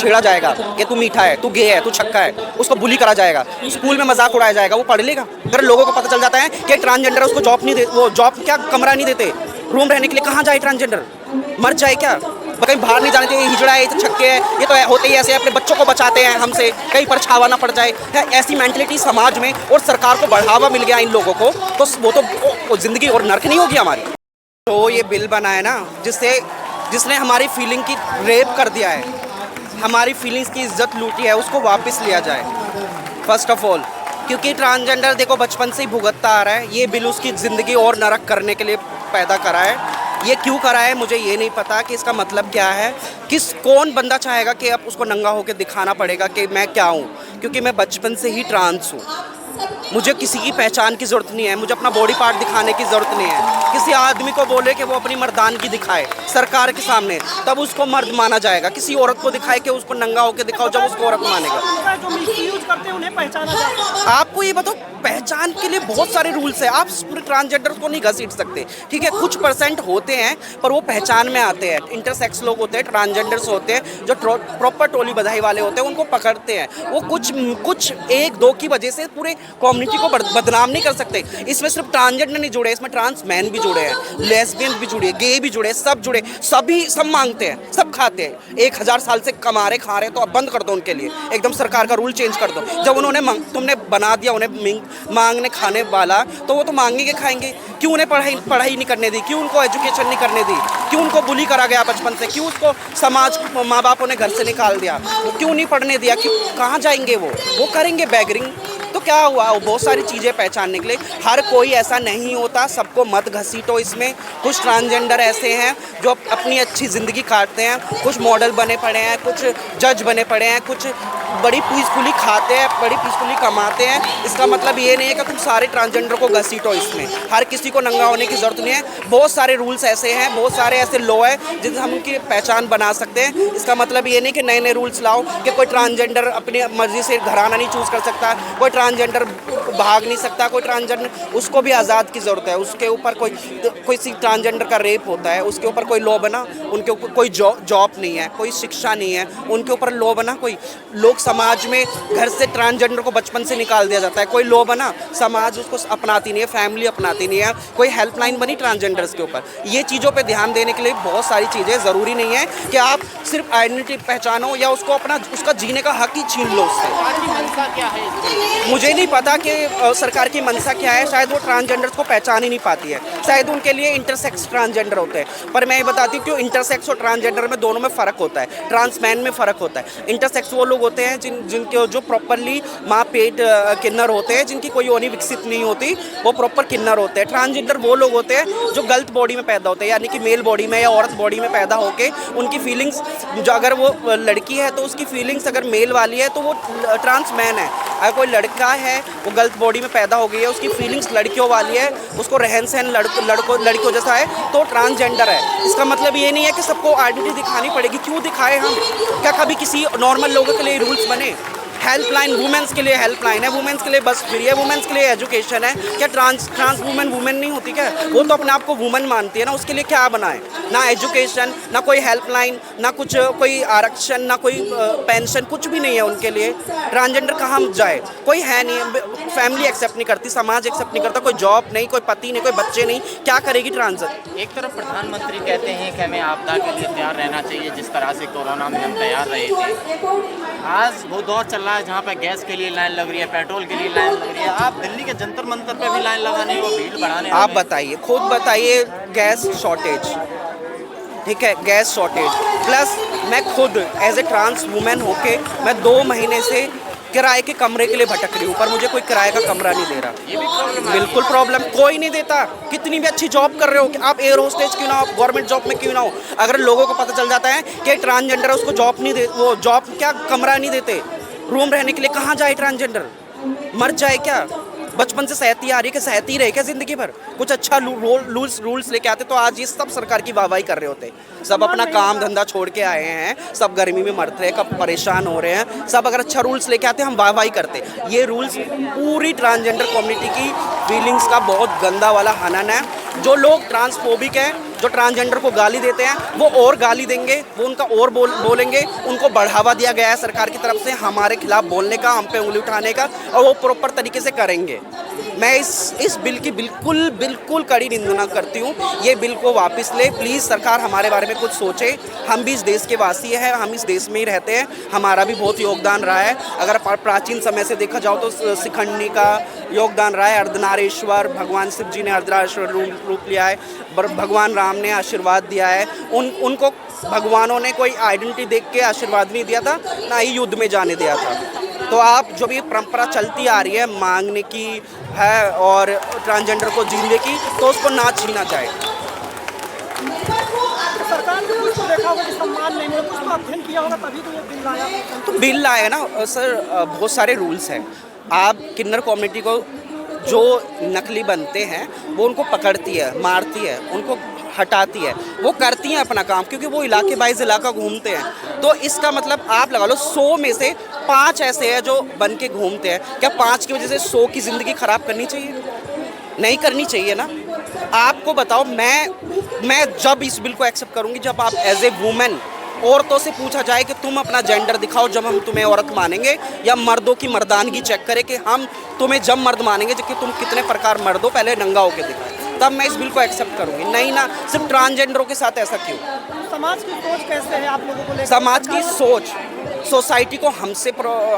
छेड़ा जाएगा कि तू मीठा है, तू गे है, तू छक्का है, उसको बुली करा जाएगा, स्कूल में मजाक उड़ाया जाएगा, वो पढ़ लेगा? अगर लोगों को पता चल जाता है कि ट्रांसजेंडर उसको जॉब नहीं दे, वो जॉब क्या कमरा नहीं देते, रूम रहने के लिए, कहाँ जाए ट्रांसजेंडर? मर जाए क्या? कहीं बाहर नहीं जाने चाहिए, हिजड़ा है, ये तो छक्के हैं, ये तो होते ही ऐसे, अपने बच्चों को बचाते हैं हमसे, कहीं पर छावा ना पड़ जाए है। ऐसी मेंटलिटी समाज में और सरकार को बढ़ावा मिल गया इन लोगों को, तो वो तो ज़िंदगी और नर्क नहीं होगी हमारी। तो ये बिल बना है ना, जिसने हमारी फीलिंग की रेप कर दिया है, हमारी फीलिंग्स की इज्जत लूटी है, उसको वापस लिया जाए फर्स्ट ऑफ ऑल। क्योंकि ट्रांसजेंडर देखो बचपन से ही भुगतता आ रहा है, ये बिल उसकी ज़िंदगी और नरक करने के लिए पैदा करा है। ये क्यों करा है मुझे ये नहीं पता कि इसका मतलब क्या है। कौन बंदा चाहेगा कि अब उसको नंगा होकर दिखाना पड़ेगा कि मैं क्या हूँ, क्योंकि मैं बचपन से ही ट्रांस हूँ। मुझे किसी की पहचान की ज़रूरत नहीं है, मुझे अपना बॉडी पार्ट दिखाने की ज़रूरत नहीं है। किसी आदमी को बोले कि वो अपनी मर्दानगी दिखाए सरकार के सामने, तब उसको मर्द माना जाएगा। किसी औरत को दिखाए कि उसको नंगा होकर दिखाओ, जब उसको औरत मानेगा। जो मिसयूज करते हैं उन्हें पहचाना जाए। आपको ये बताओ, पहचान के लिए बहुत सारे रूल्स हैं, आप पूरे ट्रांसजेंडर को नहीं घसीट सकते, ठीक है? कुछ परसेंट होते हैं पर वो पहचान में आते हैं। इंटरसेक्स लोग होते हैं, ट्रांसजेंडर्स होते हैं, जो प्रॉपर टोली बधाई वाले होते हैं, उनको पकड़ते हैं। वो कुछ एक दो की वजह से पूरे कम्युनिटी को बदनाम नहीं कर सकते। इसमें सिर्फ ट्रांसजेंडर नहीं जुड़े, इसमें ट्रांस मैन भी जुड़े हैं, लेस्बियन भी जुड़े, गे भी जुड़े, सब जुड़े, सब मांगते हैं, सब खाते हैं। 1000 साल से कमा रहे खा रहे, तो अब बंद कर दो उनके लिए, एकदम सरकार का रूल चेंज कर दो। जब उन्होंने तुमने बना दिया उन्हें मांगने खाने वाला, तो वो तो मांगेंगे खाएंगे। क्यों उन्हें पढ़ाई नहीं करने दी? क्यों उनको एजुकेशन नहीं करने दी? क्यों उनको बुली करा गया बचपन से? क्यों उसको समाज माँ बापों ने घर से निकाल दिया? क्यों नहीं पढ़ने दिया? क्यों? कहाँ जाएंगे वो करेंगे बेगरिंग। तो क्या हुआ? बहुत सारी चीज़ें पहचानने के लिए। हर कोई ऐसा नहीं होता, सबको मत घसीटो इसमें। कुछ ट्रांसजेंडर ऐसे हैं जो अपनी अच्छी ज़िंदगी काटते हैं, कुछ मॉडल बने पड़े हैं, कुछ जज बने पड़े हैं, कुछ बड़ी पीसफुली खाते हैं, बड़ी पीसफुली कमाते हैं। इसका मतलब ये नहीं है कि तुम सारे ट्रांसजेंडर को घसीटो इसमें। हर किसी को नंगा होने की ज़रूरत नहीं है। बहुत सारे रूल्स ऐसे हैं, बहुत सारे ऐसे लॉ है जिनसे हम उनकी पहचान बना सकते हैं। इसका मतलब ये नहीं कि नए नए रूल्स लाओ कि कोई ट्रांसजेंडर अपनी मर्जी से घराना नहीं चूज़ कर सकता, कोई ट्रांसजेंडर भाग नहीं सकता, कोई ट्रांसजेंडर, उसको भी आज़ाद की ज़रूरत है। उसके ऊपर कोई ट्रांसजेंडर का रेप होता है, उसके ऊपर कोई लॉ बना, उनके ऊपर कोई जॉब नहीं है, कोई शिक्षा नहीं है, उनके ऊपर लॉ बना। कोई लोग समाज में घर से ट्रांसजेंडर को बचपन से निकाल दिया जाता है, कोई लॉ बना, समाज उसको अपनाती नहीं है, फैमिली अपनाती नहीं है, कोई हेल्पलाइन बनी ट्रांसजेंडर्स के ऊपर। ये चीज़ों पे ध्यान देने के लिए बहुत सारी चीज़ें, ज़रूरी नहीं है कि आप सिर्फ आइडेंटिटी पहचानो या उसको उसका जीने का हक ही छीन लो उससे। मंशा क्या है? मुझे नहीं पता कि सरकार की मंशा क्या है। शायद वो ट्रांसजेंडर्स को पहचान ही नहीं पाती है, शायद उनके लिए इंटरसेक्स ट्रांसजेंडर होते हैं। पर मैं ये बताती हूँ कि इंटरसेक्स और ट्रांसजेंडर में दोनों में फ़र्क होता है, ट्रांसमैन में फ़र्क होता है। इंटरसेक्स वो लोग होते हैं जिनके जो प्रॉपरली माँ पेट किन्नर होते हैं, जिनकी कोई योनि विकसित नहीं होती, वो प्रॉपर किन्नर होते हैं। ट्रांसजेंडर वो लोग होते हैं जो गलत बॉडी में पैदा होते हैं, यानी कि मेल बॉडी में या औरत बॉडी में पैदा होके उनकी फीलिंग्स, जो अगर वो लड़की है तो उसकी फीलिंग्स अगर मेल वाली है तो वो ट्रांसमैन है। अगर कोई लड़का है वो गलत बॉडी में पैदा हो गई है, उसकी फीलिंग्स लड़कियों वाली है, उसको रहन सहन लड़कों जैसा है, तो ट्रांसजेंडर है। इसका मतलब ये नहीं है कि सबको आइडेंटिटी दिखानी पड़ेगी। क्यों दिखाए हम? क्या कभी किसी नॉर्मल लोगों के लिए रूल्स बने? हेल्पलाइन वुमेंस के लिए हेल्पलाइन है, वुमेंस के लिए बस फ्री है, वुमेंस के लिए एजुकेशन है। क्या ट्रांस वुमेन नहीं होती क्या? वो तो अपने आप को वुमेन मानती है ना, उसके लिए क्या बनाए? ना एजुकेशन, ना कोई हेल्पलाइन, ना कुछ कोई आरक्षण, ना कोई पेंशन, कुछ भी नहीं है उनके लिए। ट्रांसजेंडर कहाँ जाए? कोई है नहीं, फैमिली एक्सेप्ट नहीं करती, समाज एक्सेप्ट नहीं करता, कोई जॉब नहीं, कोई पति नहीं, कोई बच्चे नहीं, क्या करेगी ट्रांसजेंडर? एक तरफ प्रधानमंत्री कहते हैं कि हमें आपदा के लिए तैयार रहना चाहिए, जिस तरह से कोरोना में हम तैयार रहे थे। आज वो दौर चल रहा है जहाँ पर गैस के लिए लाइन लग रही है, पेट्रोल के लिए लाइन लग रही है। आप दिल्ली के जंतर मंतर पे भी लाइन लगाने, वो भीड़ बढ़ाने, आप बताइए, खुद बताइए। गैस शॉर्टेज, ठीक है, गैस शॉर्टेज प्लस मैं खुद एज ए ट्रांस वुमेन होके मैं 2 महीने से किराए के कमरे के लिए भटक रही हूँ, पर मुझे कोई किराए का कमरा नहीं दे रहा। ये भी प्रॉब्लम। बिल्कुल प्रॉब्लम, कोई नहीं देता। कितनी भी अच्छी जॉब कर रहे हो, कि आप एयर होस्टेज क्यों ना हो, गवर्नमेंट जॉब में क्यों ना हो, अगर लोगों को पता चल जाता है कि ट्रांसजेंडर उसको जॉब नहीं दे, वो जॉब क्या कमरा नहीं देते, रूम रहने के लिए, कहाँ जाए ट्रांसजेंडर? मर जाए क्या? बचपन से सहती आ रही है कि सहती रहे क्या जिंदगी भर? कुछ अच्छा रूल्स लेके आते तो आज ये सब सरकार की वाहवाही कर रहे होते। सब अपना काम धंधा छोड़ के आए हैं, सब गर्मी में मरते हैं, कब परेशान हो रहे हैं, सब अगर अच्छा रूल्स लेके आते हम वाहवाही करते। ये रूल्स पूरी ट्रांसजेंडर कम्युनिटी की फीलिंग्स का बहुत गंदा वाला हनन है। जो लोग ट्रांसफोबिक हैं जो ट्रांसजेंडर को गाली देते हैं वो और गाली देंगे, वो उनका और बोलेंगे। उनको बढ़ावा दिया गया है सरकार की तरफ से हमारे खिलाफ बोलने का, हम पे उंगली उठाने का, और वो प्रॉपर तरीके से करेंगे। मैं इस बिल की बिल्कुल कड़ी निंदा करती हूँ। ये बिल को वापस ले प्लीज़। सरकार हमारे बारे में कुछ सोचे। हम भी इस देश के वासी हैं, हम इस देश में ही रहते हैं, हमारा भी बहुत योगदान रहा है। अगर प्राचीन समय से देखा जाओ तो शिखंडी का योगदान रहा है, अर्धनारीश्वर, भगवान शिव जी ने अर्धनारीश्वर रूप लिया है, भगवान राम ने आशीर्वाद दिया है। उनको भगवानों ने कोई आइडेंटिटी देख के आशीर्वाद नहीं दिया था, ना ही युद्ध में जाने दिया था। तो आप जो भी परंपरा चलती आ रही है मांगने की है और ट्रांसजेंडर को जीने की, तो उसको ना छीना जाए। सरकार ने कुछ देखा होगा कि सम्मान नहीं मिला, कुछ तो अध्ययन किया होगा तभी तो ये बिल लाया। तो बिल लाया ना सर, बहुत सारे रूल्स हैं। आप किन्नर कम्युनिटी को जो नकली बनते हैं वो उनको पकड़ती है, मारती है, उनको हटाती है, वो करती हैं अपना काम, क्योंकि वो इलाके बाइज इलाका घूमते हैं। तो इसका मतलब आप लगा लो 100 में से 5 ऐसे हैं जो बन के घूमते हैं। क्या 5 की वजह से 100 की ज़िंदगी ख़राब करनी चाहिए? नहीं करनी चाहिए ना। आपको बताओ, मैं जब इस बिल को एक्सेप्ट करूँगी जब आप एज ए वुमेन औरतों से पूछा जाए कि तुम अपना जेंडर दिखाओ जब हम तुम्हें औरत मानेंगे, या मर्दों की मर्दानगी चेक करें कि हम तुम्हें जब मर्द मानेंगे जबकि तुम कितने प्रकार मर्द हो, पहले नंगा होकर दिखाएं, तब मैं इस बिल को एक्सेप्ट करूँगी। नहीं ना, सिर्फ ट्रांसजेंडरों के साथ ऐसा क्यों? समाज की सोच कैसे है आप लोगों को लेकर? समाज की सोच, सोसाइटी को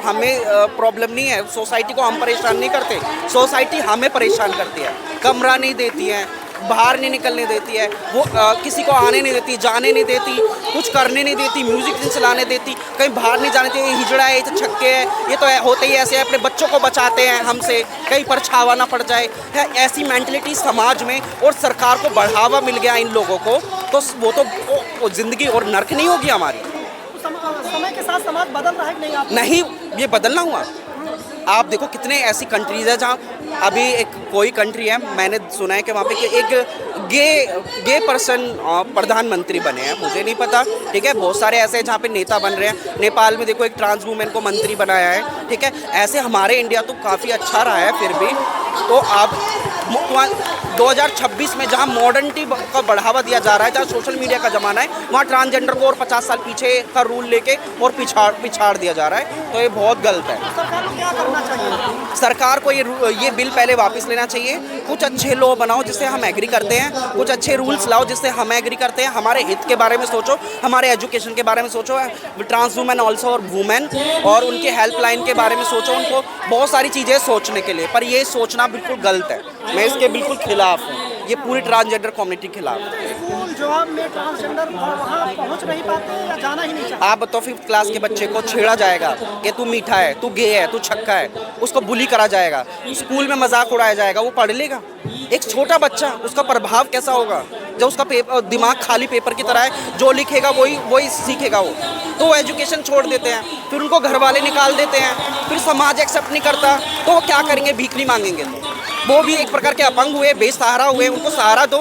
हमें प्रॉब्लम नहीं है, सोसाइटी को हम परेशान नहीं करते, सोसाइटी हमें परेशान करती है। कमरा नहीं देती है, बाहर नहीं निकलने देती है, वो किसी को आने नहीं देती, जाने नहीं देती, कुछ करने नहीं देती, म्यूज़िक नहीं चलाने देती, कहीं बाहर नहीं जाने देती। ये हिजड़ा है, ये तो छक्के है, ये तो होते ही ऐसे है, अपने बच्चों को बचाते हैं हमसे, कहीं पर छावा ना पड़ जाए है। ऐसी मेंटलिटी समाज में, और सरकार को बढ़ावा मिल गया इन लोगों को, तो वो तो ज़िंदगी और नर्क नहीं होगी हमारी। समय के साथ समाज बदल रहा है कि नहीं? आप नहीं, ये बदलना हुआ। आप देखो कितने ऐसी कंट्रीज़ है जहाँ अभी एक कोई कंट्री है, मैंने सुना है कि वहाँ पे कि एक गे पर्सन प्रधानमंत्री बने हैं, मुझे नहीं पता, ठीक है। बहुत सारे ऐसे हैं जहाँ पे नेता बन रहे हैं। नेपाल में देखो एक ट्रांस वुमेन को मंत्री बनाया है, ठीक है। ऐसे हमारे इंडिया तो काफ़ी अच्छा रहा है फिर भी। तो आप 2026 में जहाँ मॉडर्निटी का बढ़ावा दिया जा रहा है, जहाँ सोशल मीडिया का ज़माना है, वहाँ ट्रांसजेंडर को और 50 साल पीछे का रूल लेके और पिछाड़ दिया जा रहा है। तो ये बहुत गलत है। सरकार को क्या करना चाहिए? सरकार को ये बिल पहले वापस लेना चाहिए। कुछ अच्छे लॉ बनाओ जिससे हम एग्री करते हैं, कुछ अच्छे रूल्स लाओ जिससे हम एग्री करते हैं। हमारे हित के बारे में सोचो, हमारे एजुकेशन के बारे में सोचो, ट्रांस वुमेन ऑल्सो और वुमेन, और उनके हेल्पलाइन के बारे में सोचो। उनको बहुत सारी चीज़ें सोचने के लिए, पर ये सोचना बिल्कुल गलत है। मैं इसके बिल्कुल खिलाफ हूँ, ये पूरी ट्रांसजेंडर कम्युनिटी के खिलाफ है। स्कूल जॉब में ट्रांसजेंडर वहाँ पहुँच नहीं पाते या जाना ही नहीं चाहते? आप बताओ 5th क्लास के बच्चे को छेड़ा जाएगा कि तू मीठा है, तू गे है, तू छक्का है, उसको बुली करा जाएगा, स्कूल में मजाक उड़ाया जाएगा, वो पढ़ लेगा? एक छोटा बच्चा, उसका प्रभाव कैसा होगा जब उसका दिमाग खाली पेपर की तरह है, जो लिखेगा वही सीखेगा वो। तो वो एजुकेशन छोड़ देते हैं, फिर उनको घर वाले निकाल देते हैं, फिर समाज एक्सेप्ट नहीं करता, तो वो क्या करेंगे? भीख नहीं मांगेंगे, तो वो भी एक प्रकार के अपंग हुए, बेसहारा हुए, उनको सहारा दो।